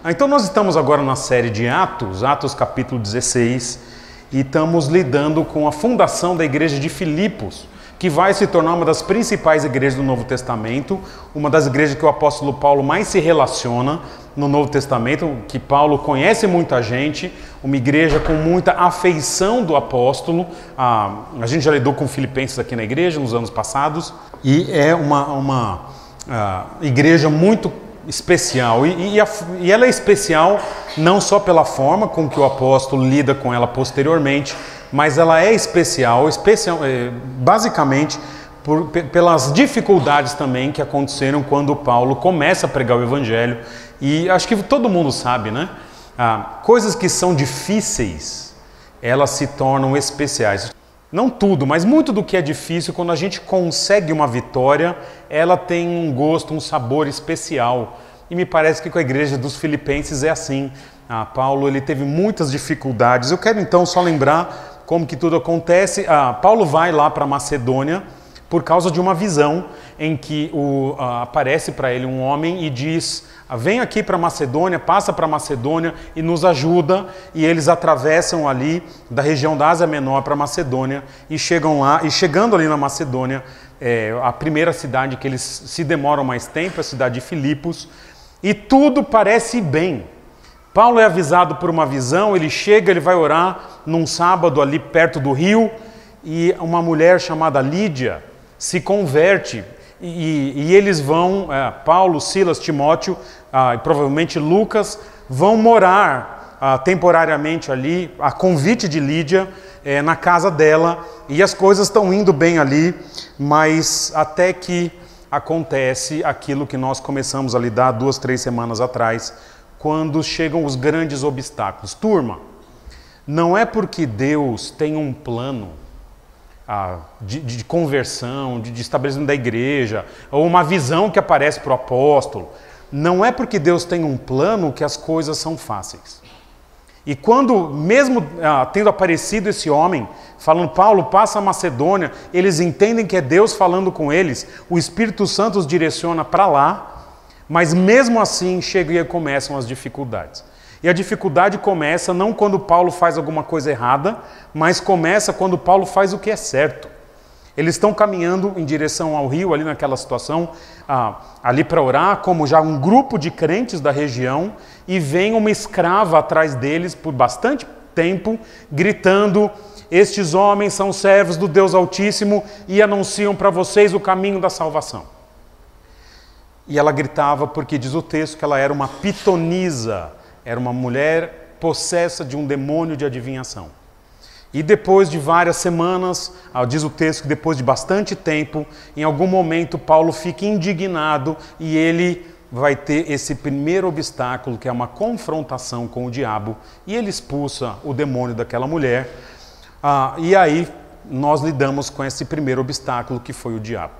Então nós estamos agora na série de Atos, Atos capítulo 16, e estamos lidando com a fundação da igreja de Filipos, que vai se tornar uma das principais igrejas do Novo Testamento, uma das igrejas que o apóstolo Paulo mais se relaciona no Novo Testamento, que Paulo conhece muita gente, uma igreja com muita afeição do apóstolo. A gente já lidou com filipenses aqui na igreja nos anos passados, e é uma igreja muito especial, e ela é especial não só pela forma com que o apóstolo lida com ela posteriormente, mas ela é especial basicamente pelas dificuldades também que aconteceram quando Paulo começa a pregar o evangelho. E acho que todo mundo sabe, né? Coisas que são difíceis, elas se tornam especiais. Não tudo, mas muito do que é difícil, quando a gente consegue uma vitória, ela tem um gosto, um sabor especial. E me parece que com a igreja dos Filipenses é assim. Paulo ele teve muitas dificuldades. Eu quero então só lembrar como que tudo acontece. Paulo vai lá para Macedônia por causa de uma visão em que aparece para ele um homem e diz: vem aqui para Macedônia, passa para Macedônia e nos ajuda. E eles atravessam ali da região da Ásia Menor para Macedônia e chegam lá. E chegando ali na Macedônia, a primeira cidade que eles se demoram mais tempo é a cidade de Filipos, e tudo parece bem. Paulo é avisado por uma visão, ele chega, ele vai orar num sábado ali perto do rio, e uma mulher chamada Lídia se converte, e eles vão, Paulo, Silas, Timóteo e provavelmente Lucas, vão morar temporariamente ali, a convite de Lídia, na casa dela, e as coisas estão indo bem ali, mas até que acontece aquilo que nós começamos a lidar 2, 3 semanas atrás, quando chegam os grandes obstáculos. Turma, não é porque Deus tem um plano de conversão, de estabelecimento da igreja, ou uma visão que aparece para o apóstolo, não é porque Deus tem um plano que as coisas são fáceis. E quando, mesmo tendo aparecido esse homem, falando, Paulo, passa a Macedônia, eles entendem que é Deus falando com eles, o Espírito Santo os direciona para lá, mas mesmo assim chegam e começam as dificuldades. E a dificuldade começa não quando Paulo faz alguma coisa errada, mas começa quando Paulo faz o que é certo. Eles estão caminhando em direção ao rio, ali naquela situação, ali para orar, como já um grupo de crentes da região, e vem uma escrava atrás deles por bastante tempo, gritando: estes homens são servos do Deus Altíssimo e anunciam para vocês o caminho da salvação. E ela gritava porque diz o texto que ela era uma pitonisa, era uma mulher possessa de um demônio de adivinhação. E depois de várias semanas, diz o texto que depois de bastante tempo, em algum momento Paulo fica indignado e ele vai ter esse primeiro obstáculo, que é uma confrontação com o diabo, e ele expulsa o demônio daquela mulher. E aí nós lidamos com esse primeiro obstáculo, que foi o diabo.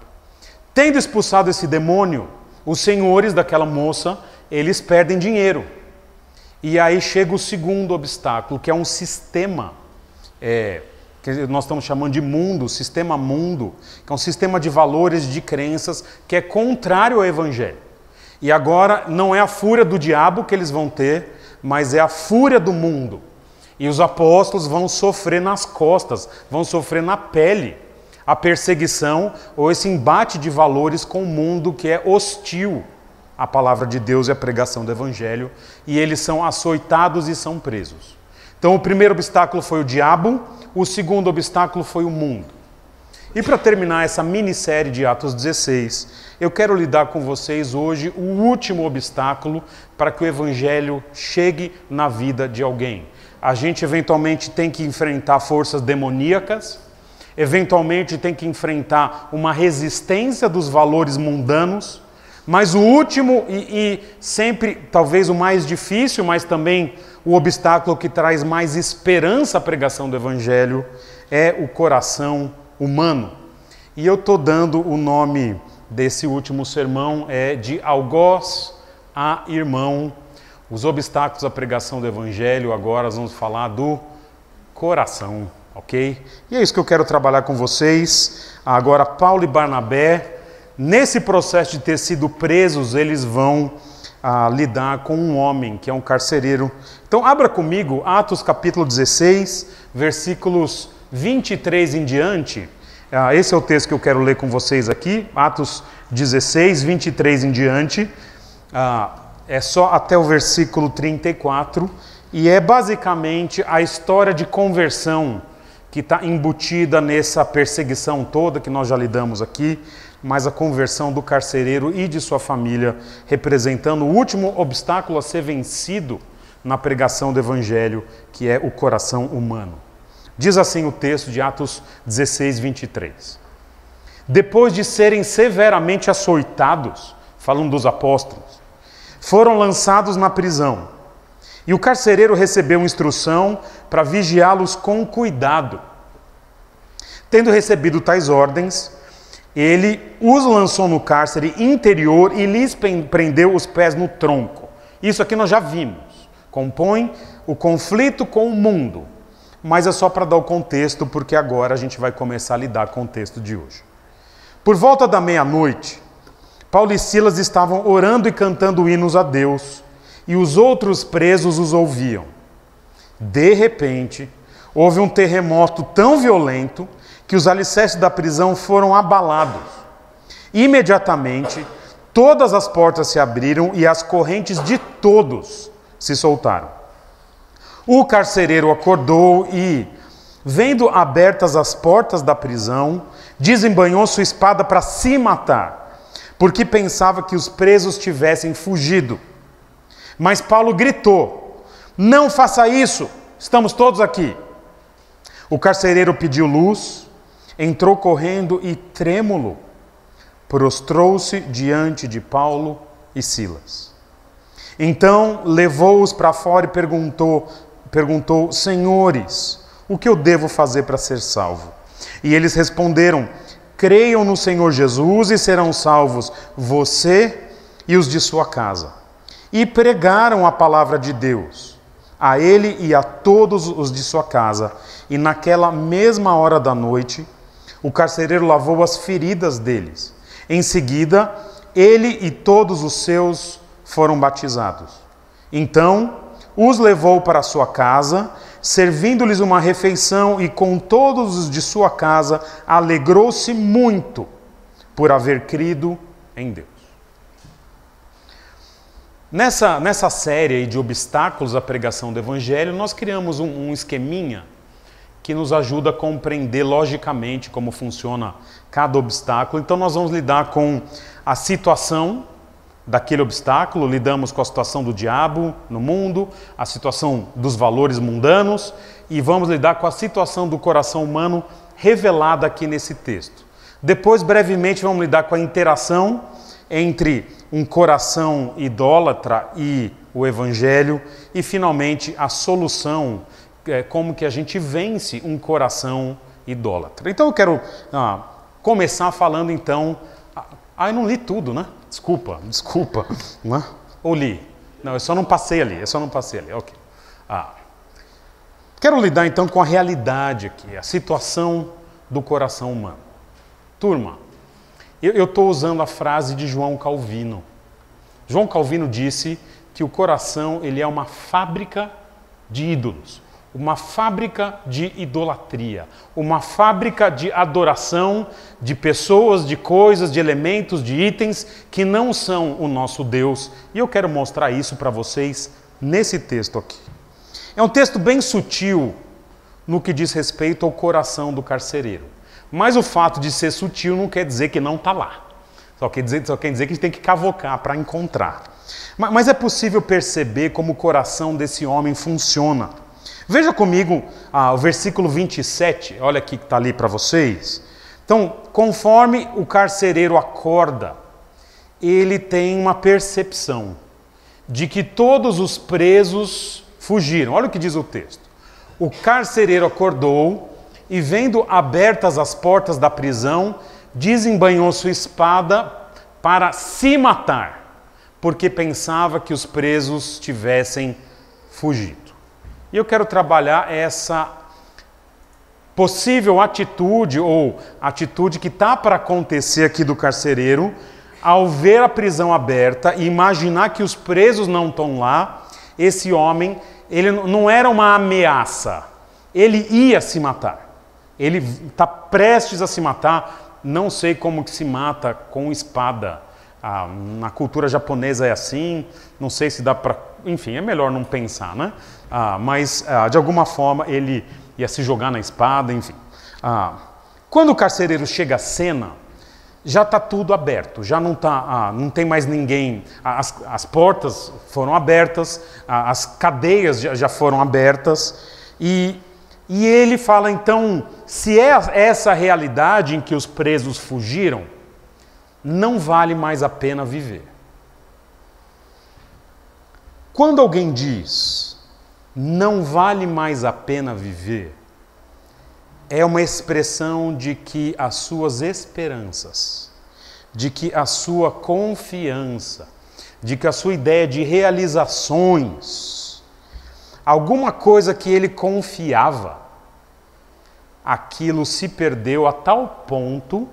Tendo expulsado esse demônio, os senhores daquela moça, eles perdem dinheiro. E aí chega o segundo obstáculo, que é um sistema, que nós estamos chamando de mundo, sistema mundo, que é um sistema de valores, de crenças, que é contrário ao evangelho. E agora não é a fúria do diabo que eles vão ter, mas é a fúria do mundo. E os apóstolos vão sofrer nas costas, vão sofrer na pele a perseguição ou esse embate de valores com o mundo que é hostil à palavra de Deus e à pregação do evangelho, e eles são açoitados e são presos. Então o primeiro obstáculo foi o diabo, o segundo obstáculo foi o mundo. E para terminar essa minissérie de Atos 16, eu quero lidar com vocês hoje o último obstáculo para que o evangelho chegue na vida de alguém. A gente eventualmente tem que enfrentar forças demoníacas, eventualmente tem que enfrentar uma resistência dos valores mundanos, mas o último e sempre talvez o mais difícil, mas também o obstáculo que traz mais esperança à pregação do evangelho é o coração humano. E eu estou dando o nome desse último sermão de Algoz a Irmão. Os obstáculos à pregação do evangelho, agora nós vamos falar do coração, ok? E é isso que eu quero trabalhar com vocês. Agora, Paulo e Barnabé, nesse processo de ter sido presos, eles vão a lidar com um homem que é um carcereiro. Então abra comigo Atos capítulo 16, versículos 23 em diante. Esse é o texto que eu quero ler com vocês aqui, Atos 16, 23 em diante. É só até o versículo 34 e é basicamente a história de conversão que está embutida nessa perseguição toda que nós já lidamos aqui, mas a conversão do carcereiro e de sua família, representando o último obstáculo a ser vencido na pregação do Evangelho, que é o coração humano. Diz assim o texto de Atos 16, 23. Depois de serem severamente açoitados, falando dos apóstolos, foram lançados na prisão. E o carcereiro recebeu instrução para vigiá-los com cuidado. Tendo recebido tais ordens, ele os lançou no cárcere interior e lhes prendeu os pés no tronco. Isso aqui nós já vimos. Compõe o conflito com o mundo. Mas é só para dar o contexto, porque agora a gente vai começar a lidar com o texto de hoje. Por volta da meia-noite, Paulo e Silas estavam orando e cantando hinos a Deus, e os outros presos os ouviam. De repente, houve um terremoto tão violento que os alicerces da prisão foram abalados. Imediatamente, todas as portas se abriram e as correntes de todos se soltaram. O carcereiro acordou e, vendo abertas as portas da prisão, desembainhou sua espada para se matar, porque pensava que os presos tivessem fugido. Mas Paulo gritou: "Não faça isso, estamos todos aqui." O carcereiro pediu luz, entrou correndo e, trêmulo, prostrou-se diante de Paulo e Silas. Então levou-os para fora e perguntou: "Senhores, o que eu devo fazer para ser salvo?" E eles responderam: "Creiam no Senhor Jesus e serão salvos você e os de sua casa." E pregaram a palavra de Deus a ele e a todos os de sua casa. E naquela mesma hora da noite, o carcereiro lavou as feridas deles. Em seguida, ele e todos os seus foram batizados. Então, os levou para sua casa, servindo-lhes uma refeição, e com todos os de sua casa alegrou-se muito por haver crido em Deus. Nessa série de obstáculos à pregação do Evangelho, nós criamos um esqueminha que nos ajuda a compreender logicamente como funciona cada obstáculo. Então nós vamos lidar com a situação daquele obstáculo, lidamos com a situação do diabo no mundo, a situação dos valores mundanos, e vamos lidar com a situação do coração humano revelada aqui nesse texto. Depois, brevemente, vamos lidar com a interação entre um coração idólatra e o Evangelho, e finalmente a solução, como que a gente vence um coração idólatra. Então eu quero começar falando então... eu não li tudo, né? Desculpa. Né? Ou li? Não, eu só não passei ali, ok. Quero lidar então com a realidade aqui, a situação do coração humano. Turma, eu estou usando a frase de João Calvino. João Calvino disse que o coração ele é uma fábrica de ídolos, uma fábrica de idolatria, uma fábrica de adoração de pessoas, de coisas, de elementos, de itens que não são o nosso Deus. E eu quero mostrar isso para vocês nesse texto aqui. É um texto bem sutil no que diz respeito ao coração do carcereiro. Mas o fato de ser sutil não quer dizer que não está lá. Só quer dizer que a gente tem que cavocar para encontrar. Mas é possível perceber como o coração desse homem funciona. Veja comigo o versículo 27, olha aqui que está ali para vocês. Então, conforme o carcereiro acorda, ele tem uma percepção de que todos os presos fugiram. Olha o que diz o texto. O carcereiro acordou e, vendo abertas as portas da prisão, desembainhou sua espada para se matar, porque pensava que os presos tivessem fugido. E eu quero trabalhar essa possível atitude, ou atitude que está para acontecer aqui do carcereiro, ao ver a prisão aberta e imaginar que os presos não estão lá, esse homem, ele não era uma ameaça, ele ia se matar. Ele está prestes a se matar, não sei como que se mata com espada. Na cultura japonesa é assim, não sei se dá para... Enfim, é melhor não pensar, né? Mas, de alguma forma, ele ia se jogar na espada, enfim. Quando o carcereiro chega à cena, já está tudo aberto, já não, não tem mais ninguém, as portas foram abertas, as cadeias já foram abertas, e ele fala, então, se é essa a realidade em que os presos fugiram, não vale mais a pena viver. Quando alguém diz, não vale mais a pena viver, é uma expressão de que as suas esperanças, de que a sua confiança, de que a sua ideia de realizações, alguma coisa que ele confiava, aquilo se perdeu a tal ponto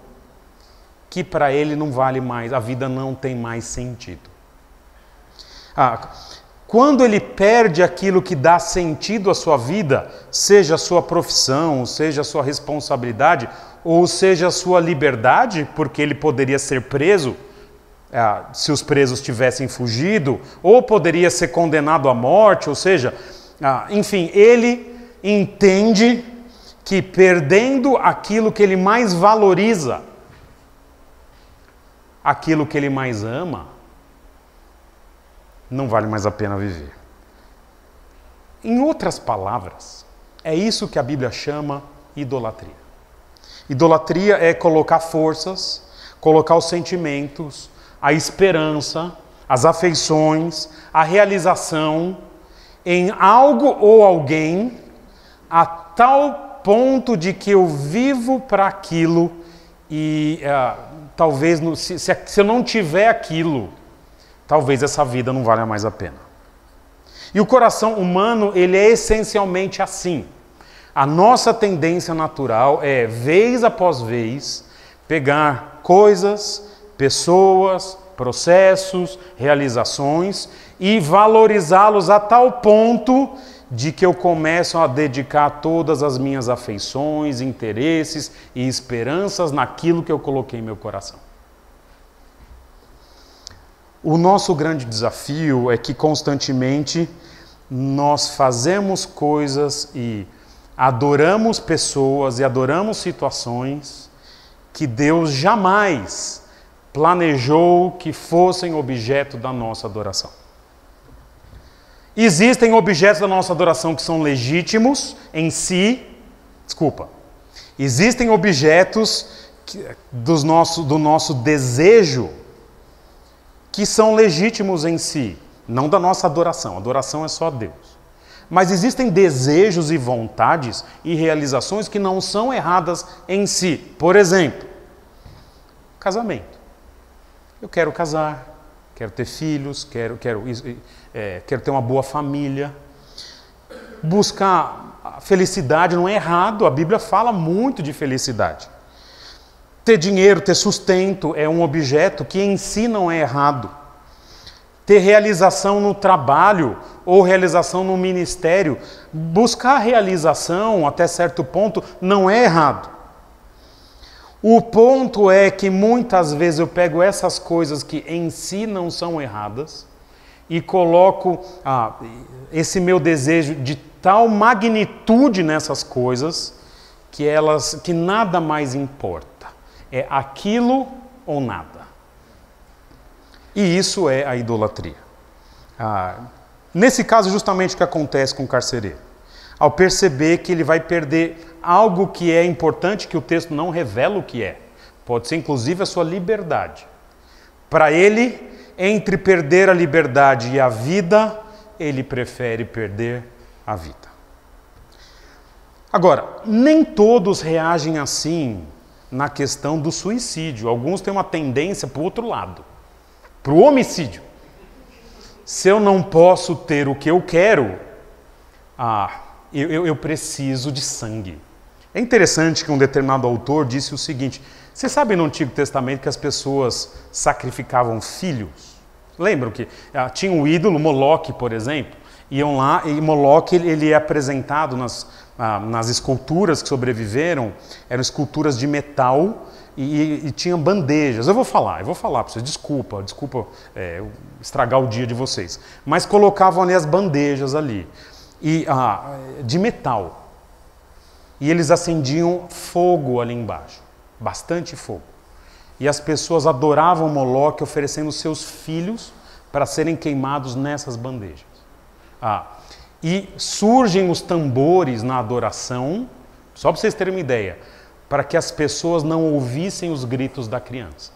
que para ele não vale mais, a vida não tem mais sentido. Quando ele perde aquilo que dá sentido à sua vida, seja a sua profissão, seja a sua responsabilidade, ou seja a sua liberdade, porque ele poderia ser preso, se os presos tivessem fugido, ou poderia ser condenado à morte, ou seja, enfim, ele entende que perdendo aquilo que ele mais valoriza, aquilo que ele mais ama, não vale mais a pena viver. Em outras palavras, é isso que a Bíblia chama idolatria. Idolatria é colocar forças, colocar os sentimentos, a esperança, as afeições, a realização em algo ou alguém a tal ponto de que eu vivo para aquilo e talvez, se eu não tiver aquilo, talvez essa vida não valha mais a pena. E o coração humano, ele é essencialmente assim. A nossa tendência natural é, vez após vez, pegar coisas, pessoas, processos, realizações e valorizá-los a tal ponto de que eu começo a dedicar todas as minhas afeições, interesses e esperanças naquilo que eu coloquei em meu coração. O nosso grande desafio é que constantemente nós fazemos coisas e adoramos pessoas e adoramos situações que Deus jamais planejou que fossem objeto da nossa adoração. Existem objetos da nossa adoração que são legítimos em si. Existem objetos do nosso desejo que são legítimos em si, não da nossa adoração. Adoração é só a Deus. Mas existem desejos e vontades e realizações que não são erradas em si. Por exemplo, casamento. Eu quero casar, quero ter filhos, quero ter uma boa família. Buscar a felicidade não é errado, a Bíblia fala muito de felicidade. Ter dinheiro, ter sustento é um objeto que em si não é errado. Ter realização no trabalho ou realização no ministério, buscar realização até certo ponto não é errado. O ponto é que muitas vezes eu pego essas coisas que em si não são erradas e coloco esse meu desejo de tal magnitude nessas coisas que nada mais importa. É aquilo ou nada. E isso é a idolatria. Nesse caso, justamente o que acontece com o carcereiro. Ao perceber que ele vai perder algo que é importante, que o texto não revela o que é. Pode ser, inclusive, a sua liberdade. Para ele, entre perder a liberdade e a vida, ele prefere perder a vida. Agora, nem todos reagem assim na questão do suicídio. Alguns têm uma tendência para o outro lado, para o homicídio. Se eu não posso ter o que eu quero, eu preciso de sangue. É interessante que um determinado autor disse o seguinte: Você sabe no Antigo Testamento que as pessoas sacrificavam filhos? Lembram que tinha um ídolo, Moloque, por exemplo, iam lá e Moloque ele é apresentado nas esculturas que sobreviveram, eram esculturas de metal e tinham bandejas. Eu vou falar para vocês, desculpa estragar o dia de vocês, mas colocavam ali as bandejas ali, de metal, e eles acendiam fogo ali embaixo, bastante fogo. E as pessoas adoravam Moloque oferecendo seus filhos para serem queimados nessas bandejas. E surgem os tambores na adoração, só para vocês terem uma ideia, para que as pessoas não ouvissem os gritos da criança.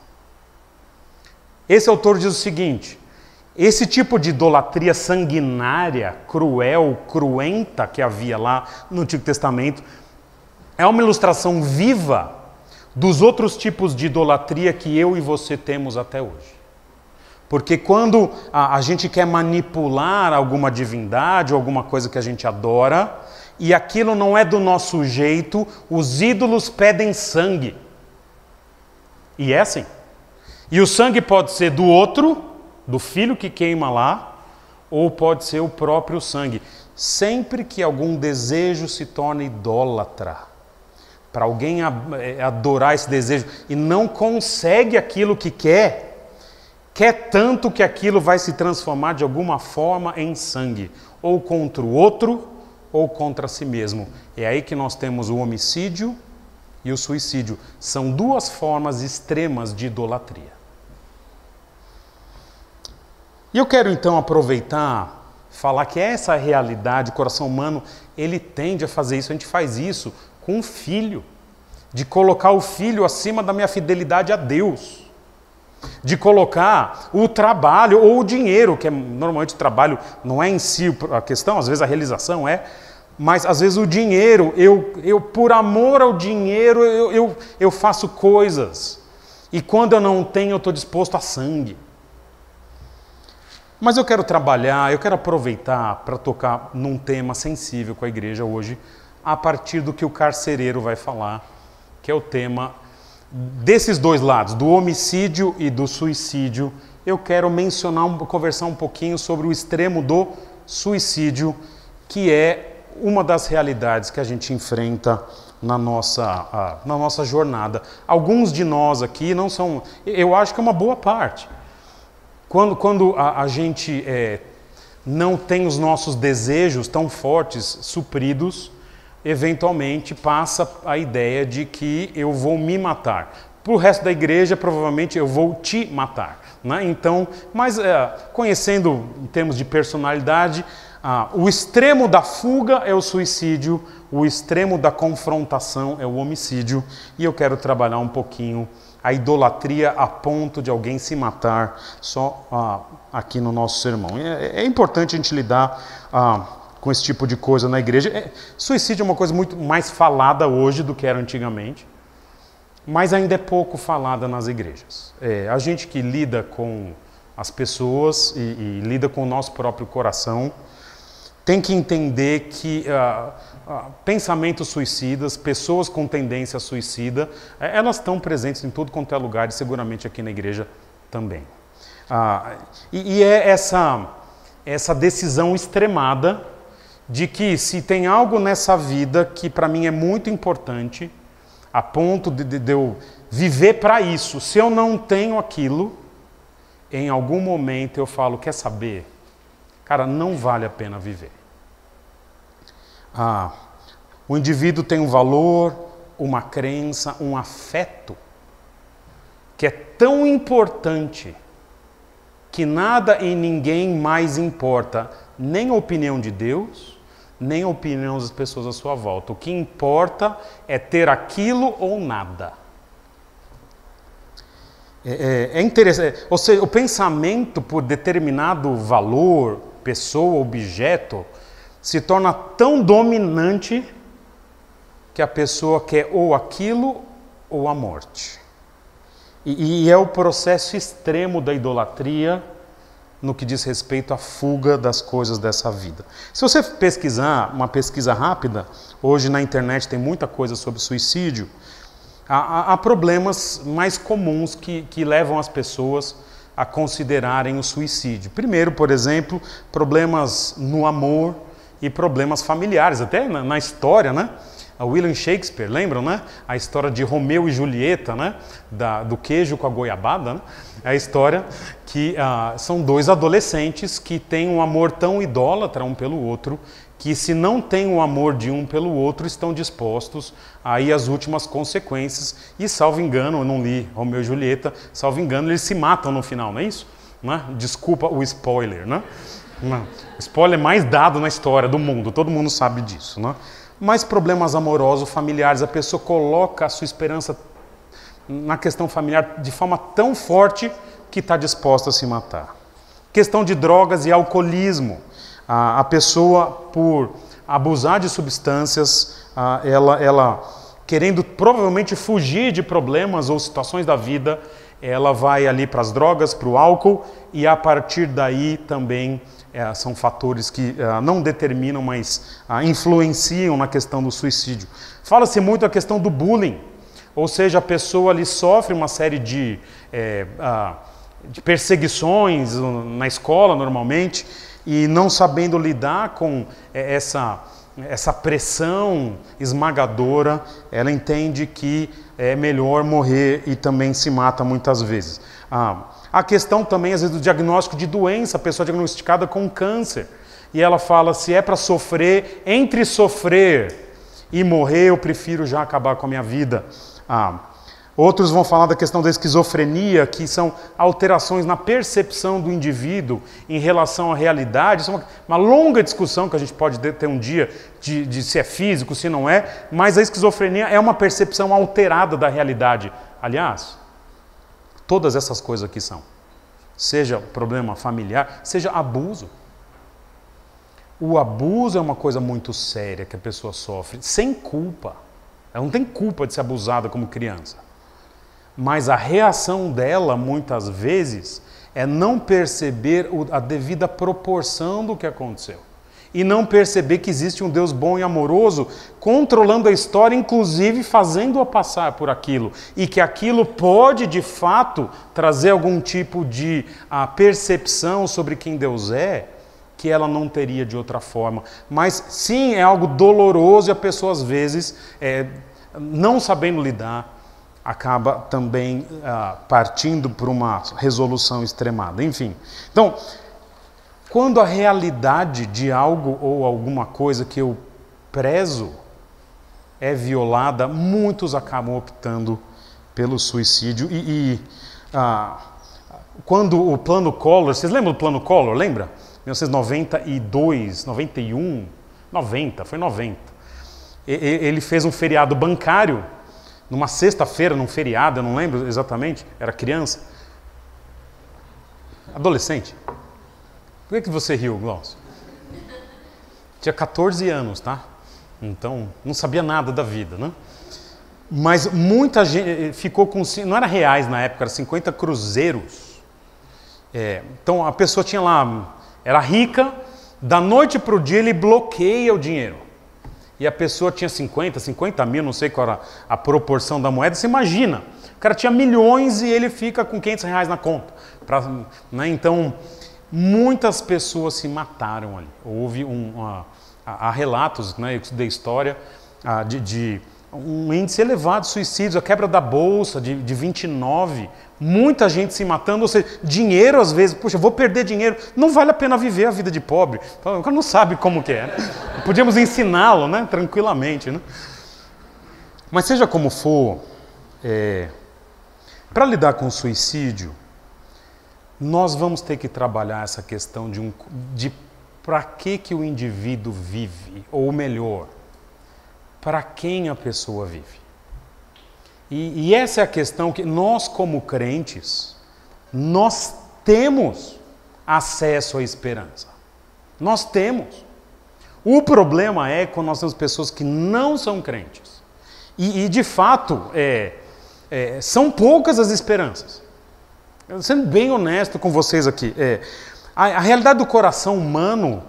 Esse autor diz o seguinte: esse tipo de idolatria sanguinária, cruel, cruenta que havia lá no Antigo Testamento é uma ilustração viva dos outros tipos de idolatria que eu e você temos até hoje. Porque quando a gente quer manipular alguma divindade ou alguma coisa que a gente adora, e aquilo não é do nosso jeito, os ídolos pedem sangue. E é assim. E o sangue pode ser do outro, do filho que queima lá, ou pode ser o próprio sangue. Sempre que algum desejo se torna idólatra, para alguém adorar esse desejo e não consegue aquilo que quer tanto que aquilo vai se transformar de alguma forma em sangue, ou contra o outro, ou contra si mesmo. É aí que nós temos o homicídio e o suicídio. São duas formas extremas de idolatria. E eu quero então aproveitar, falar que essa realidade, o coração humano, ele tende a fazer isso. A gente faz isso com o filho, de colocar o filho acima da minha fidelidade a Deus, de colocar o trabalho ou o dinheiro, que normalmente o trabalho não é em si a questão, às vezes a realização é, mas às vezes o dinheiro, eu por amor ao dinheiro, eu faço coisas, e quando eu não tenho, eu estou disposto a sangue. Mas eu quero trabalhar, eu quero aproveitar para tocar num tema sensível com a igreja hoje, a partir do que o carcereiro vai falar, que é o tema desses dois lados, do homicídio e do suicídio. Eu quero conversar um pouquinho sobre o extremo do suicídio, que é uma das realidades que a gente enfrenta na nossa jornada. Alguns de nós aqui não são, eu acho que é uma boa parte. Quando a gente não tem os nossos desejos tão fortes supridos, eventualmente passa a ideia de que eu vou me matar. Para o resto da igreja, provavelmente eu vou te matar, né? Então, mas conhecendo em termos de personalidade, o extremo da fuga é o suicídio, o extremo da confrontação é o homicídio, e eu quero trabalhar um pouquinho a idolatria a ponto de alguém se matar só aqui no nosso sermão. É importante a gente lidar com esse tipo de coisa na igreja. Suicídio é uma coisa muito mais falada hoje do que era antigamente, mas ainda é pouco falada nas igrejas. A gente que lida com as pessoas e lida com o nosso próprio coração tem que entender que pensamentos suicidas, pessoas com tendência suicida, elas estão presentes em tudo quanto é lugar e seguramente aqui na igreja também. E é essa decisão extremada de que se tem algo nessa vida que para mim é muito importante, a ponto de eu viver para isso, se eu não tenho aquilo, em algum momento eu falo, quer saber? Cara, não vale a pena viver. O indivíduo tem um valor, uma crença, um afeto, que é tão importante que nada e ninguém mais importa, nem a opinião de Deus, nem a opinião das pessoas à sua volta. O que importa é ter aquilo ou nada. É interessante, ou seja, o pensamento por determinado valor, pessoa, objeto, se torna tão dominante que a pessoa quer ou aquilo ou a morte. E é o processo extremo da idolatria no que diz respeito à fuga das coisas dessa vida. Se você pesquisar, uma pesquisa rápida, hoje na internet tem muita coisa sobre suicídio, Há problemas mais comuns que levam as pessoas a considerarem o suicídio. Primeiro, por exemplo, problemas no amor e problemas familiares, até na história, né? A William Shakespeare, lembram, né? A história de Romeu e Julieta, né? Do queijo com a goiabada, né? É a história que são dois adolescentes que têm um amor tão idólatra um pelo outro, que se não têm o amor de um pelo outro, estão dispostos a ir às últimas consequências. E, salvo engano, eu não li Romeu e Julieta, salvo engano, eles se matam no final, não é isso? Né? Desculpa o spoiler, né? O spoiler mais dado na história do mundo, todo mundo sabe disso, né? Mas problemas amorosos, familiares, a pessoa coloca a sua esperança na questão familiar de forma tão forte que está disposta a se matar. Questão de drogas e alcoolismo. A pessoa, por abusar de substâncias, ela querendo provavelmente fugir de problemas ou situações da vida, ela vai ali para as drogas, para o álcool, e a partir daí também são fatores que não determinam, mas influenciam na questão do suicídio. Fala-se muito a questão do bullying, ou seja, a pessoa ali sofre uma série de perseguições na escola normalmente, e não sabendo lidar com essa pressão esmagadora, ela entende que é melhor morrer e também se mata muitas vezes. A questão também, às vezes, do diagnóstico de doença, a pessoa diagnosticada com câncer, e ela fala, se é para sofrer, entre sofrer e morrer, eu prefiro já acabar com a minha vida. Outros vão falar da questão da esquizofrenia, que são alterações na percepção do indivíduo em relação à realidade. Isso é uma longa discussão que a gente pode ter um dia de se é físico, se não é, mas a esquizofrenia é uma percepção alterada da realidade. Aliás, todas essas coisas aqui são. Seja problema familiar, seja abuso. O abuso é uma coisa muito séria que a pessoa sofre, sem culpa. Ela não tem culpa de ser abusada como criança. Mas a reação dela, muitas vezes, é não perceber a devida proporção do que aconteceu. E não perceber que existe um Deus bom e amoroso, controlando a história, inclusive fazendo-a passar por aquilo. E que aquilo pode, de fato, trazer algum tipo de percepção sobre quem Deus é, que ela não teria de outra forma. Mas, sim, é algo doloroso e a pessoa, às vezes, não sabendo lidar, acaba também partindo por uma resolução extremada. Enfim, então, quando a realidade de algo ou alguma coisa que eu prezo é violada, muitos acabam optando pelo suicídio. Quando o Plano Collor, vocês lembram do Plano Collor, lembra? 1992, 91, 90, foi 90. Ele fez um feriado bancário, numa sexta-feira, num feriado, eu não lembro exatamente, era criança. Adolescente. Por que você riu, Glaucio? Tinha 14 anos, tá? Então, não sabia nada da vida, né? Mas muita gente ficou com... Não era reais na época, era 50 cruzeiros. Então, a pessoa tinha lá... Era rica, da noite para o dia ele bloqueia o dinheiro. E a pessoa tinha 50 mil, não sei qual era a proporção da moeda. Você imagina, o cara tinha milhões e ele fica com 500 reais na conta. Né? Então, muitas pessoas se mataram ali. Houve há relatos, né, eu estudei história, de um índice elevado de suicídios, a quebra da bolsa de 29, muita gente se matando, ou seja, dinheiro às vezes, puxa, vou perder dinheiro, não vale a pena viver a vida de pobre, o cara não sabe como que é, né? Podíamos ensiná-lo, né, tranquilamente, né? Mas seja como for, para lidar com o suicídio, nós vamos ter que trabalhar essa questão de para que o indivíduo vive, ou melhor, para quem a pessoa vive. E essa é a questão que nós, como crentes, nós temos acesso à esperança. Nós temos. O problema é quando nós temos pessoas que não são crentes. E de fato, são poucas as esperanças. Eu sendo bem honesto com vocês aqui. A realidade do coração humano,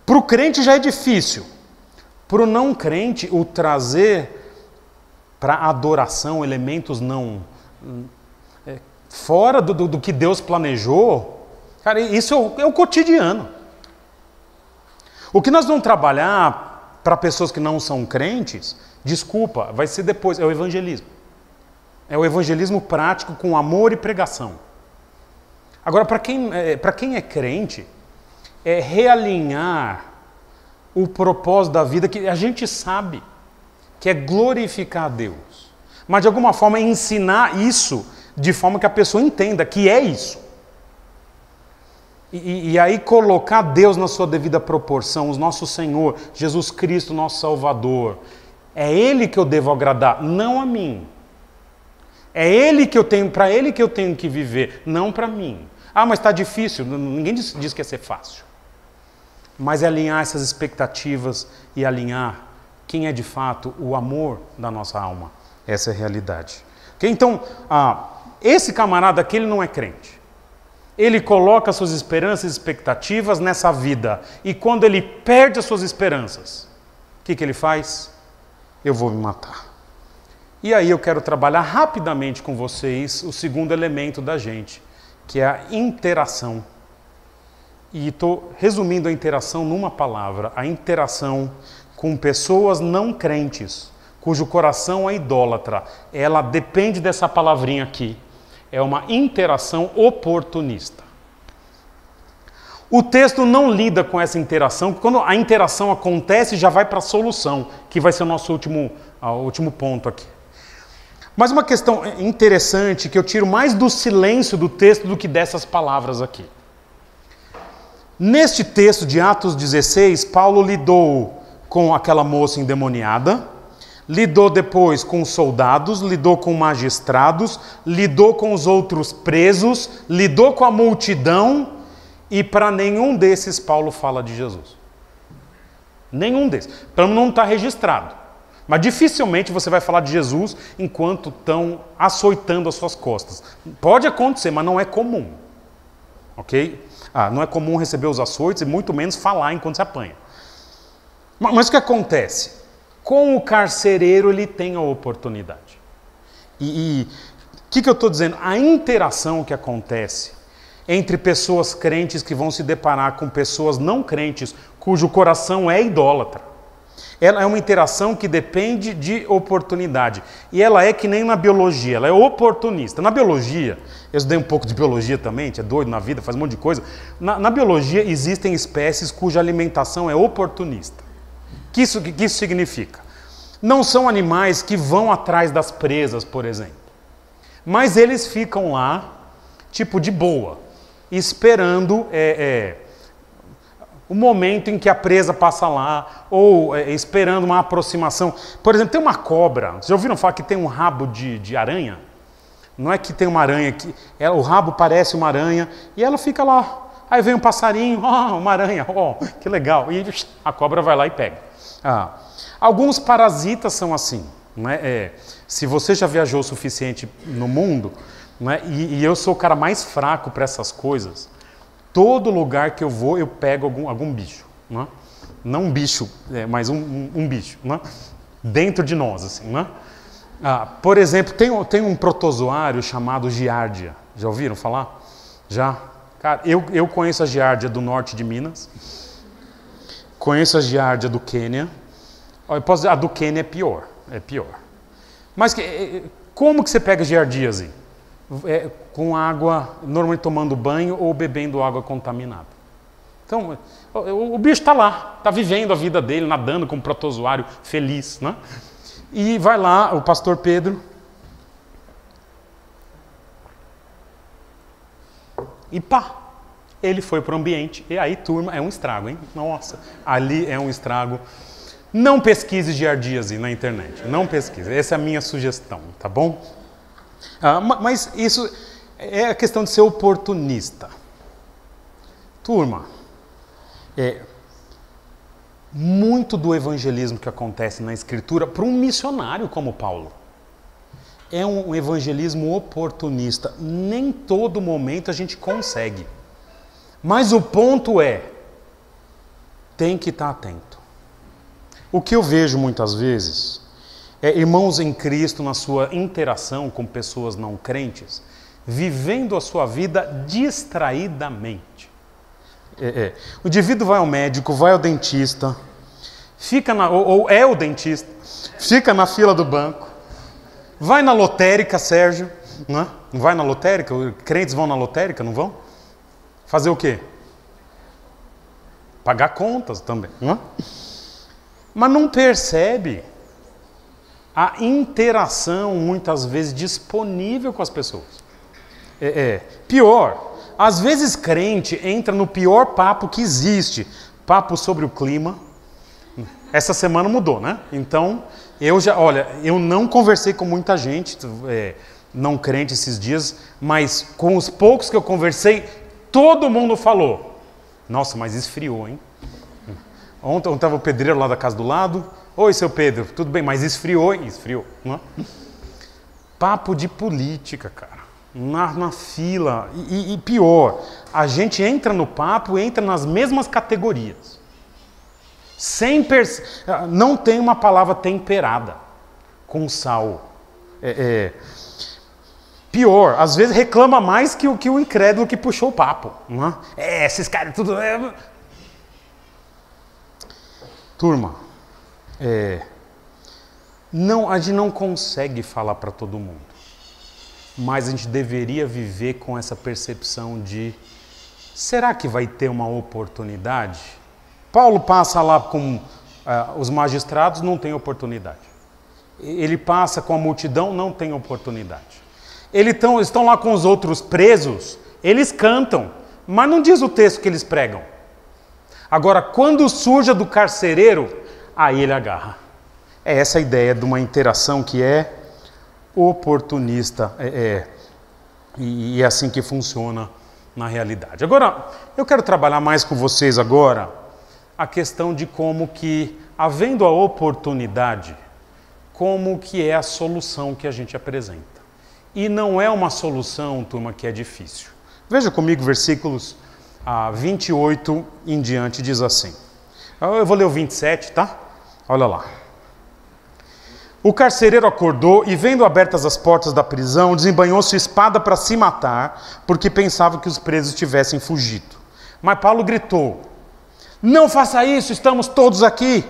para o crente já é difícil. Para o não crente, o trazer para adoração, elementos não fora do que Deus planejou, cara, isso é o cotidiano. O que nós vamos trabalhar para pessoas que não são crentes, desculpa, vai ser depois, é o evangelismo. É o evangelismo prático com amor e pregação. Agora, para quem é crente, é realinhar o propósito da vida, que a gente sabe que é glorificar a Deus. Mas, de alguma forma, ensinar isso de forma que a pessoa entenda que é isso. E aí colocar Deus na sua devida proporção, o nosso Senhor, Jesus Cristo, nosso Salvador. É Ele que eu devo agradar, não a mim. É Ele que eu tenho, para Ele que eu tenho que viver, não para mim. Ah, mas está difícil. Ninguém diz que ia ser fácil. Mas é alinhar essas expectativas e alinhar quem é de fato o amor da nossa alma. Essa é a realidade. Okay? Então, esse camarada aqui, ele não é crente. Ele coloca suas esperanças e expectativas nessa vida. E quando ele perde as suas esperanças, o que ele faz? Eu vou me matar. E aí eu quero trabalhar rapidamente com vocês o segundo elemento da gente, que é a interação. E estou resumindo a interação numa palavra, a interação com pessoas não crentes, cujo coração é idólatra. Ela depende dessa palavrinha aqui. É uma interação oportunista. O texto não lida com essa interação, porque quando a interação acontece, já vai para a solução, que vai ser o nosso último ponto aqui. Mas uma questão interessante, que eu tiro mais do silêncio do texto do que dessas palavras aqui. Neste texto de Atos 16, Paulo lidou com aquela moça endemoniada, lidou depois com os soldados, lidou com magistrados, lidou com os outros presos, lidou com a multidão, e para nenhum desses Paulo fala de Jesus. Nenhum desses. Para não estar registrado. Mas dificilmente você vai falar de Jesus enquanto estão açoitando as suas costas. Pode acontecer, mas não é comum. Ok? Não é comum receber os açoites e muito menos falar enquanto se apanha. Mas o que acontece? Com o carcereiro ele tem a oportunidade. E o que eu estou dizendo? A interação que acontece entre pessoas crentes que vão se deparar com pessoas não crentes, cujo coração é idólatra. Ela é uma interação que depende de oportunidade. E ela é que nem na biologia, ela é oportunista. Na biologia, eu estudei um pouco de biologia também, a gente é doido na vida, faz um monte de coisa. Na biologia existem espécies cuja alimentação é oportunista. O que isso significa? Não são animais que vão atrás das presas, por exemplo. Mas eles ficam lá, tipo de boa, esperando o momento em que a presa passa lá, ou esperando uma aproximação. Por exemplo, tem uma cobra, vocês já ouviram falar que tem um rabo de aranha? Não é que tem uma aranha, o rabo parece uma aranha, e ela fica lá. Aí vem um passarinho, uma aranha, que legal, e a cobra vai lá e pega. Alguns parasitas são assim. Não é? Se você já viajou o suficiente no mundo, não é? E eu sou o cara mais fraco para essas coisas, todo lugar que eu vou, eu pego algum bicho. Não é? Não um bicho, mas um bicho. Não é? Dentro de nós, assim. Não é? Por exemplo, tem um protozoário chamado giardia. Já ouviram falar? Já? Cara, eu conheço a giardia do norte de Minas. Conheço a giardia do Quênia. Eu posso dizer, a do Quênia é pior. Mas como que você pega giardíase? Com água, normalmente tomando banho ou bebendo água contaminada. Então, o bicho está lá, está vivendo a vida dele, nadando como protozoário, feliz. Né? E vai lá o pastor Pedro e pá, ele foi para o ambiente. E aí, turma, é um estrago, hein? Nossa, ali é um estrago. Não pesquise giardíase na internet, não pesquise. Essa é a minha sugestão, tá bom? Mas isso é a questão de ser oportunista. Turma, muito do evangelismo que acontece na Escritura, para um missionário como Paulo, é um evangelismo oportunista. Nem todo momento a gente consegue. Mas o ponto tem que estar atento. O que eu vejo muitas vezes irmãos em Cristo na sua interação com pessoas não crentes, vivendo a sua vida distraidamente. O indivíduo vai ao médico, vai ao dentista, ou é o dentista, fica na fila do banco, vai na lotérica, Sérgio, não é? Não vai na lotérica? Os crentes vão na lotérica, não vão? Fazer o quê? Pagar contas também, não é? Mas não percebe a interação, muitas vezes, disponível com as pessoas. Pior, às vezes crente entra no pior papo que existe, papo sobre o clima. Essa semana mudou, né? Então, eu não conversei com muita gente, não crente esses dias, mas com os poucos que eu conversei, todo mundo falou: nossa, mas esfriou, hein? Ontem estava o pedreiro lá da casa do lado. Oi, seu Pedro, tudo bem? Mas esfriou, hein? Esfriou. Não é? Papo de política, cara. Na fila. E pior, a gente entra no papo e entra nas mesmas categorias. Não tem uma palavra temperada com sal. Pior, às vezes reclama mais que o incrédulo que puxou o papo. Não é? Esses caras tudo... Turma, a gente não consegue falar para todo mundo, mas a gente deveria viver com essa percepção de: será que vai ter uma oportunidade? Paulo passa lá com os magistrados, não tem oportunidade. Ele passa com a multidão, não tem oportunidade. Estão lá com os outros presos, eles cantam, mas não diz o texto que eles pregam. Agora, quando surge do carcereiro, aí ele agarra. É essa a ideia de uma interação que é oportunista. E é assim que funciona na realidade. Agora, eu quero trabalhar mais com vocês agora a questão de como que, havendo a oportunidade, como que é a solução que a gente apresenta. E não é uma solução, turma, que é difícil. Veja comigo versículos 28 em diante, diz assim. Eu vou ler o 27, tá? Olha lá. O carcereiro acordou e, vendo abertas as portas da prisão, desembanhou sua espada para se matar, porque pensava que os presos tivessem fugido. Mas Paulo gritou: não faça isso, estamos todos aqui.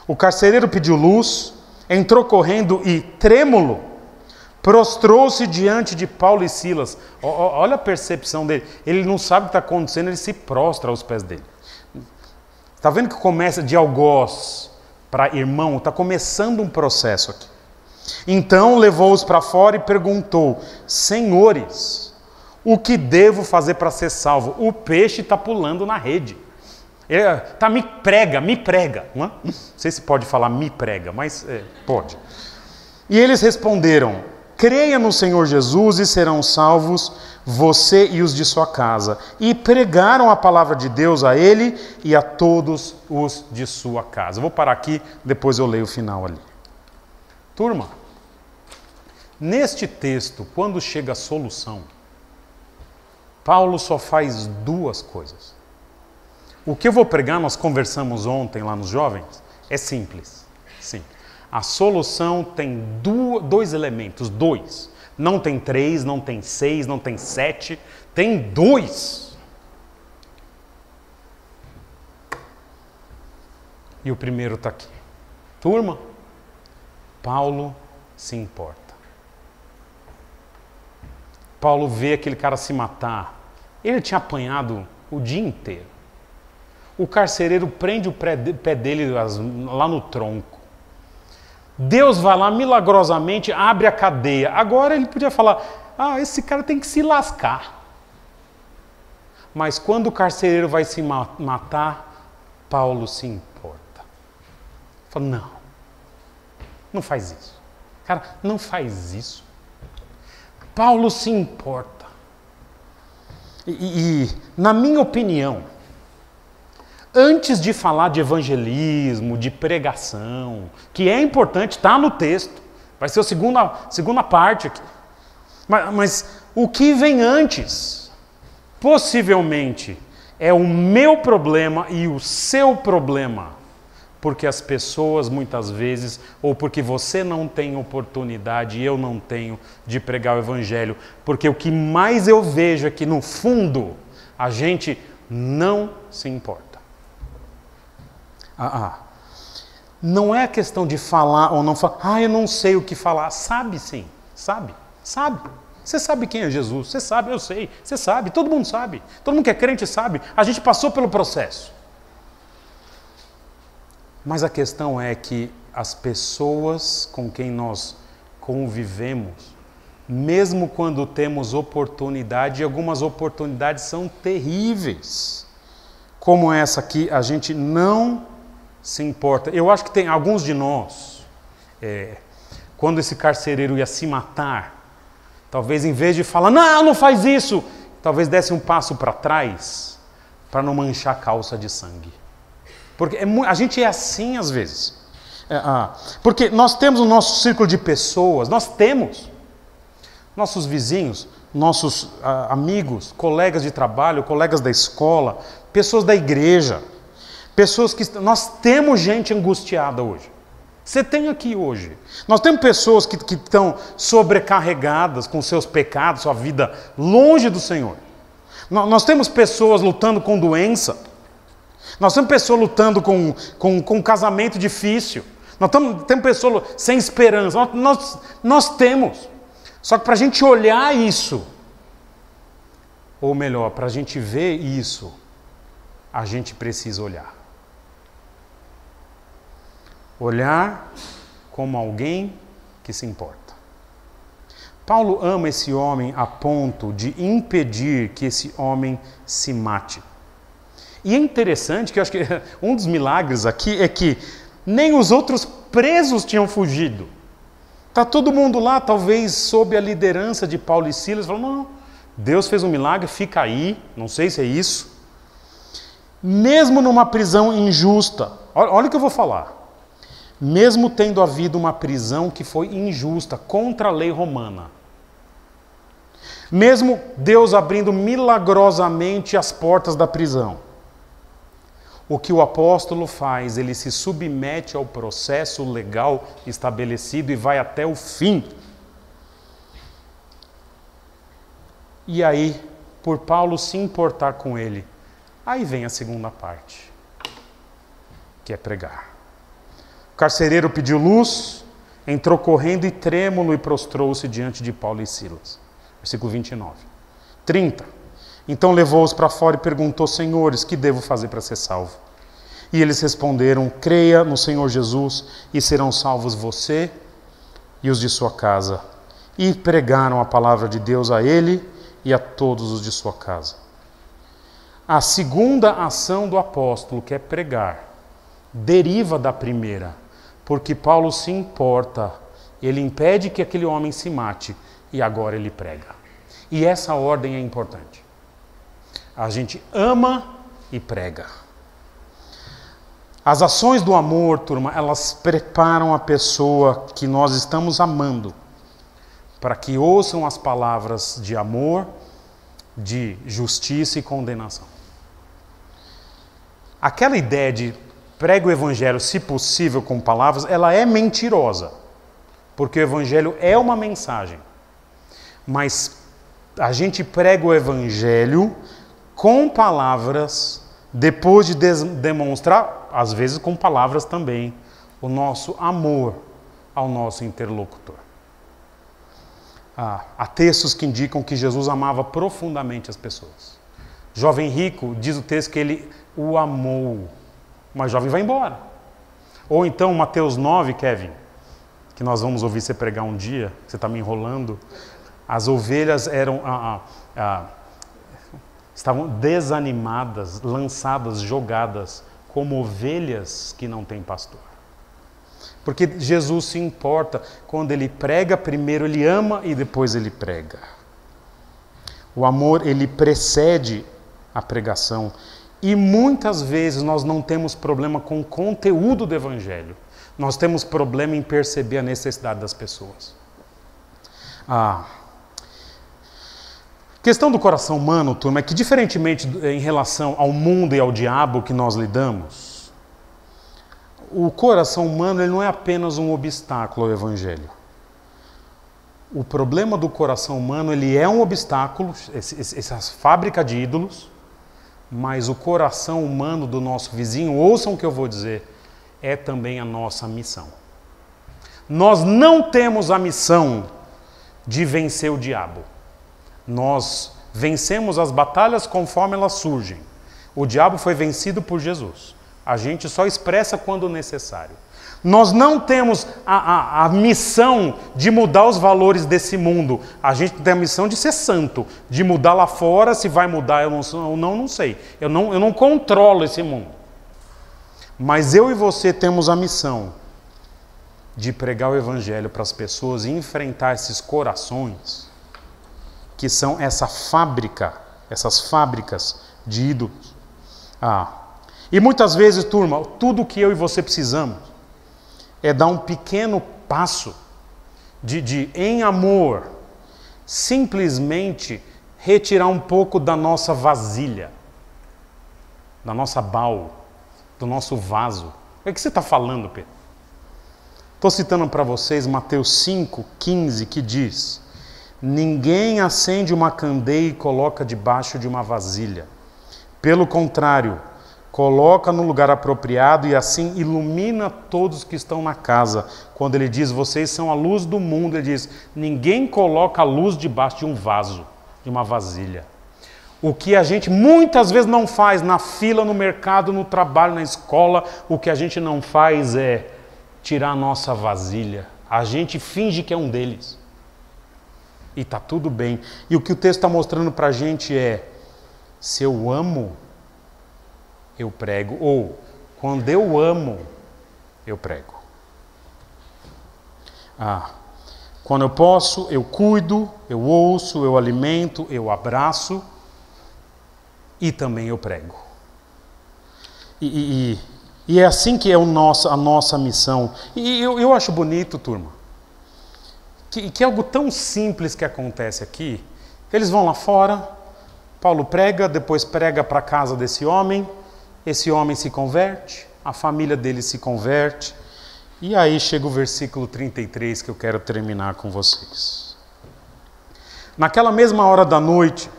O carcereiro pediu luz, entrou correndo e, trêmulo, prostrou-se diante de Paulo e Silas. Olha a percepção dele. Ele não sabe o que está acontecendo, ele se prostra aos pés dele. Está vendo que começa de algoz para irmão? Está começando um processo aqui. Então levou-os para fora e perguntou: senhores, o que devo fazer para ser salvo? O peixe está pulando na rede. Me prega. Não sei se pode falar me prega, mas pode. E eles responderam: creia no Senhor Jesus e serão salvos você e os de sua casa. E pregaram a palavra de Deus a ele e a todos os de sua casa. Eu vou parar aqui, depois eu leio o final ali. Turma, neste texto, quando chega a solução, Paulo só faz duas coisas. O que eu vou pregar, nós conversamos ontem lá nos jovens, é simples. Sim. A solução tem dois elementos, dois. Não tem 3, não tem 6, não tem 7, tem 2. E o primeiro está aqui. Turma, Paulo se importa. Paulo vê aquele cara se matar. Ele tinha apanhado o dia inteiro. O carcereiro prende o pé dele lá no tronco. Deus vai lá milagrosamente, abre a cadeia. Agora ele podia falar: esse cara tem que se lascar. Mas quando o carcereiro vai se matar, Paulo se importa. Fala: não faz isso. Cara, não faz isso. Paulo se importa. E na minha opinião, antes de falar de evangelismo, de pregação, que é importante, está no texto, vai ser a segunda parte aqui. Mas o que vem antes, possivelmente, é o meu problema e o seu problema porque as pessoas muitas vezes, ou porque você não tem oportunidade e eu não tenho de pregar o Evangelho, porque o que mais eu vejo é que no fundo a gente não se importa. Não é a questão de falar ou não falar. Eu não sei o que falar. Sabe sim, sabe. Você sabe quem é Jesus, você sabe, eu sei, você sabe, todo mundo sabe. Todo mundo que é crente sabe. A gente passou pelo processo. Mas a questão é que as pessoas com quem nós convivemos, mesmo quando temos oportunidade, e algumas oportunidades são terríveis, como essa aqui, a gente não se importa. Eu acho que tem alguns de nós, quando esse carcereiro ia se matar, talvez em vez de falar, não faz isso, talvez desse um passo para trás, para não manchar a calça de sangue. Porque a gente é assim às vezes. Porque nós temos o nosso círculo de pessoas, nós temos nossos vizinhos, nossos amigos, colegas de trabalho, colegas da escola, pessoas da igreja, pessoas que... Nós temos gente angustiada hoje. Você tem aqui hoje. Nós temos pessoas que estão sobrecarregadas com seus pecados, sua vida longe do Senhor. Nós temos pessoas lutando com doença. Nós temos pessoas lutando com um casamento difícil. Temos pessoas sem esperança. Nós temos. Só que para a gente olhar isso, ou melhor, para a gente ver isso, a gente precisa olhar. Olhar como alguém que se importa. Paulo ama esse homem a ponto de impedir que esse homem se mate. E é interessante que eu acho que um dos milagres aqui é que nem os outros presos tinham fugido. Está todo mundo lá, talvez sob a liderança de Paulo e Silas, falando, não, Deus fez um milagre, fica aí, não sei se é isso. Mesmo numa prisão injusta, olha o que eu vou falar. Mesmo tendo havido uma prisão que foi injusta, contra a lei romana. Mesmo Deus abrindo milagrosamente as portas da prisão. O que o apóstolo faz, ele se submete ao processo legal estabelecido e vai até o fim. E aí, por Paulo se importar com ele, aí vem a segunda parte, que é pregar. O carcereiro pediu luz, entrou correndo e trêmulo e prostrou-se diante de Paulo e Silas. Versículo 29. 30. Então levou-os para fora e perguntou, senhores, que devo fazer para ser salvo? E eles responderam, creia no Senhor Jesus e serão salvos você e os de sua casa. E pregaram a palavra de Deus a ele e a todos os de sua casa. A segunda ação do apóstolo, que é pregar, deriva da primeira, porque Paulo se importa, ele impede que aquele homem se mate e agora ele prega. E essa ordem é importante. A gente ama e prega. As ações do amor, turma, elas preparam a pessoa que nós estamos amando para que ouçam as palavras de amor, de justiça e condenação. Aquela ideia de prega o evangelho, se possível, com palavras, ela é mentirosa, porque o evangelho é uma mensagem. Mas a gente prega o evangelho com palavras, depois de demonstrar, às vezes com palavras também, o nosso amor ao nosso interlocutor. Há textos que indicam que Jesus amava profundamente as pessoas. Jovem rico, diz o texto que ele o amou, mas jovem vai embora. Ou então Mateus 9, Kevin, que nós vamos ouvir você pregar um dia, você está me enrolando. As ovelhas estavam desanimadas, lançadas, jogadas, como ovelhas que não têm pastor. Porque Jesus se importa, quando ele prega, primeiro ele ama e depois ele prega. O amor, ele precede a pregação. E muitas vezes nós não temos problema com o conteúdo do evangelho. Nós temos problema em perceber a necessidade das pessoas. A questão do coração humano, turma, é que diferentemente em relação ao mundo e ao diabo que nós lidamos, o coração humano ele não é apenas um obstáculo ao Evangelho. O problema do coração humano ele é um obstáculo, essa fábrica de ídolos, mas o coração humano do nosso vizinho, ouçam o que eu vou dizer, é também a nossa missão. Nós não temos a missão de vencer o diabo. Nós vencemos as batalhas conforme elas surgem. O diabo foi vencido por Jesus. A gente só expressa quando necessário. Nós não temos a missão de mudar os valores desse mundo. A gente tem a missão de ser santo, de mudar lá fora. Se vai mudar ou não sei. Eu não controlo esse mundo. Mas eu e você temos a missão de pregar o Evangelho para as pessoas e enfrentar esses corações que são essas fábricas de ídolos. E muitas vezes, turma, tudo que eu e você precisamos é dar um pequeno passo em amor, simplesmente retirar um pouco da nossa vasilha, da nossa baú, do nosso vaso. O que você está falando, Pedro? Estou citando para vocês Mateus 5,15, que diz: ninguém acende uma candeia e coloca debaixo de uma vasilha. Pelo contrário, coloca no lugar apropriado e assim ilumina todos que estão na casa. Quando ele diz, vocês são a luz do mundo, ele diz, ninguém coloca a luz debaixo de um vaso, de uma vasilha. O que a gente muitas vezes não faz na fila, no mercado, no trabalho, na escola, o que a gente não faz é tirar a nossa vasilha. A gente finge que é um deles. E está tudo bem. E o que o texto está mostrando para a gente é, se eu amo, eu prego. Ou, quando eu amo, eu prego. Quando eu posso, eu cuido, eu ouço, eu alimento, eu abraço e também eu prego. E é assim que é a nossa missão. E eu acho bonito, turma, que é algo tão simples que acontece aqui. Eles vão lá fora, Paulo prega, depois prega para a casa desse homem, esse homem se converte, a família dele se converte, e aí chega o versículo 33 que eu quero terminar com vocês. Naquela mesma hora da noite,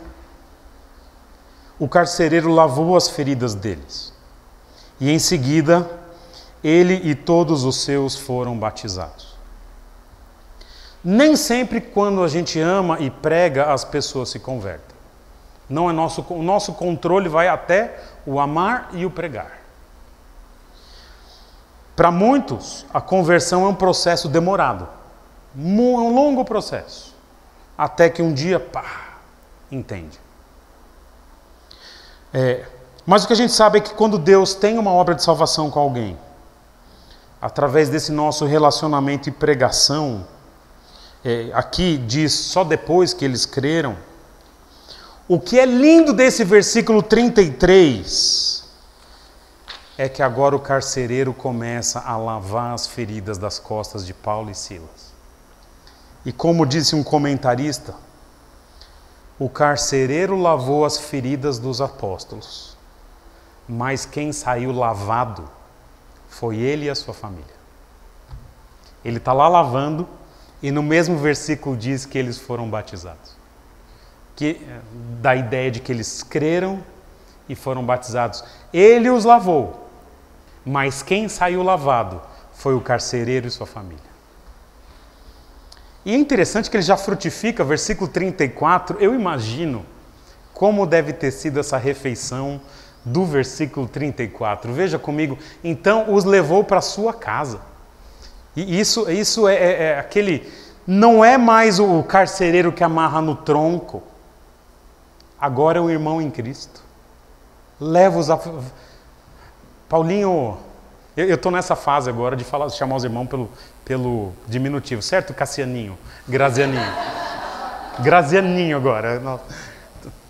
o carcereiro lavou as feridas deles, e em seguida, ele e todos os seus foram batizados. Nem sempre quando a gente ama e prega, as pessoas se convertem. Não é o nosso controle vai até o amar e o pregar. Para muitos, a conversão é um processo demorado. Um longo processo. Até que um dia, entende. Mas o que a gente sabe é que quando Deus tem uma obra de salvação com alguém, através desse nosso relacionamento e pregação, aqui diz só depois que eles creram. O que é lindo desse versículo 33 é que agora o carcereiro começa a lavar as feridas das costas de Paulo e Silas. E como disse um comentarista, o carcereiro lavou as feridas dos apóstolos, mas quem saiu lavado foi ele e a sua família. Ele está lá lavando e no mesmo versículo diz que eles foram batizados. Que dá a ideia de que eles creram e foram batizados. Ele os lavou, mas quem saiu lavado foi o carcereiro e sua família. E é interessante que ele já frutifica, versículo 34, eu imagino como deve ter sido essa refeição do versículo 34. Veja comigo, então os levou para sua casa. E isso é aquele, não é mais o carcereiro que amarra no tronco, agora é o irmão em Cristo. Leva-os a... Paulinho, eu estou nessa fase agora de chamar os irmãos pelo diminutivo, certo, Cassianinho? Grazianinho. Grazianinho agora.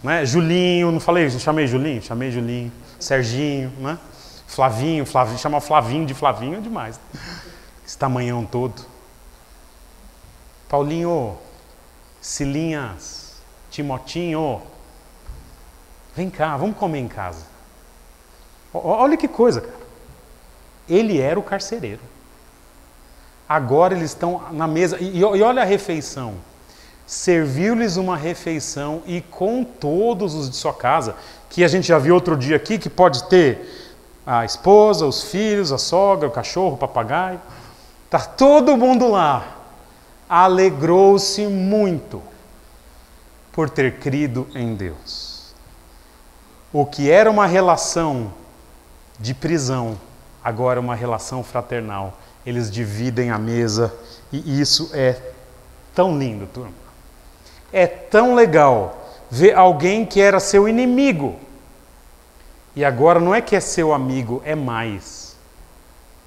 Né? Julinho, não chamei Julinho? Chamei Julinho. Serginho, né? Flavinho, chamar Flavinho de Flavinho é demais. Esse tamanhão todo. Paulinho, Silinhas, Timotinho, vem cá, vamos comer em casa. Olha que coisa, cara. Ele era o carcereiro. Agora eles estão na mesa, e olha a refeição. Serviu-lhes uma refeição e com todos os de sua casa, que a gente já viu outro dia aqui, que pode ter a esposa, os filhos, a sogra, o cachorro, o papagaio. Está todo mundo lá. Alegrou-se muito por ter crido em Deus. O que era uma relação de prisão, agora é uma relação fraternal. Eles dividem a mesa e isso é tão lindo, turma. É tão legal ver alguém que era seu inimigo e agora não é que é seu amigo, é mais.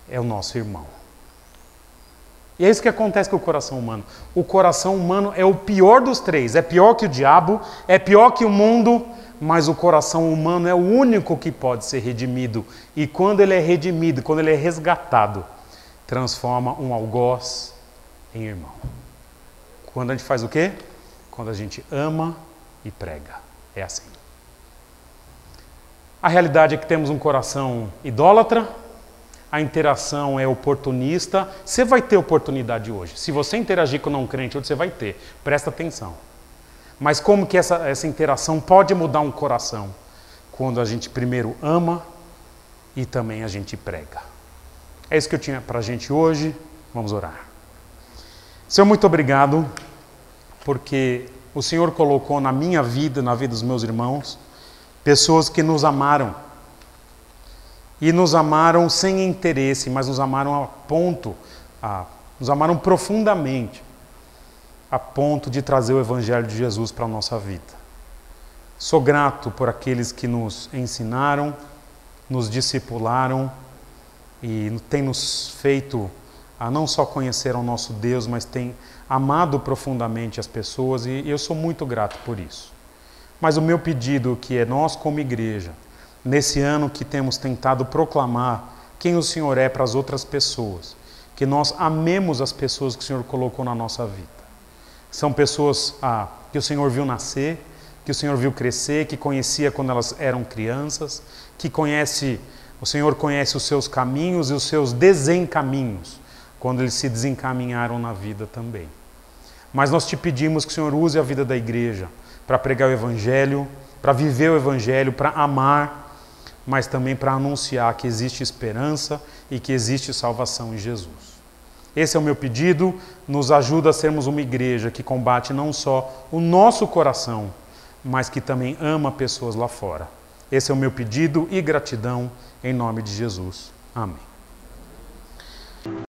É o nosso irmão. E é isso que acontece com o coração humano. O coração humano é o pior dos três. É pior que o diabo, é pior que o mundo, mas o coração humano é o único que pode ser redimido. E quando ele é redimido, quando ele é resgatado, transforma um algoz em irmão. Quando a gente faz o quê? Quando a gente ama e prega. É assim. A realidade é que temos um coração idólatra, a interação é oportunista. Você vai ter oportunidade hoje. Se você interagir com um não crente, você vai ter. Presta atenção. Mas como que essa interação pode mudar um coração? Quando a gente primeiro ama e também a gente prega. É isso que eu tinha para a gente hoje. Vamos orar. Senhor, muito obrigado, porque o Senhor colocou na minha vida, na vida dos meus irmãos, pessoas que nos amaram. E nos amaram sem interesse, mas nos amaram nos amaram profundamente, a ponto de trazer o Evangelho de Jesus para a nossa vida. Sou grato por aqueles que nos ensinaram, nos discipularam e têm nos feito a não só conhecer o nosso Deus, mas têm amado profundamente as pessoas e eu sou muito grato por isso. Mas o meu pedido, que é nós como igreja, nesse ano que temos tentado proclamar quem o Senhor é para as outras pessoas, que nós amemos as pessoas que o Senhor colocou na nossa vida. São pessoas que o Senhor viu nascer, que o Senhor viu crescer, que conhecia quando elas eram crianças, que o Senhor conhece os seus caminhos e os seus desencaminhos, quando eles se desencaminharam na vida também. Mas nós te pedimos que o Senhor use a vida da igreja para pregar o Evangelho, para viver o Evangelho, para amar, mas também para anunciar que existe esperança e que existe salvação em Jesus. Esse é o meu pedido, nos ajuda a sermos uma igreja que combate não só o nosso coração, mas que também ama pessoas lá fora. Esse é o meu pedido e gratidão em nome de Jesus. Amém.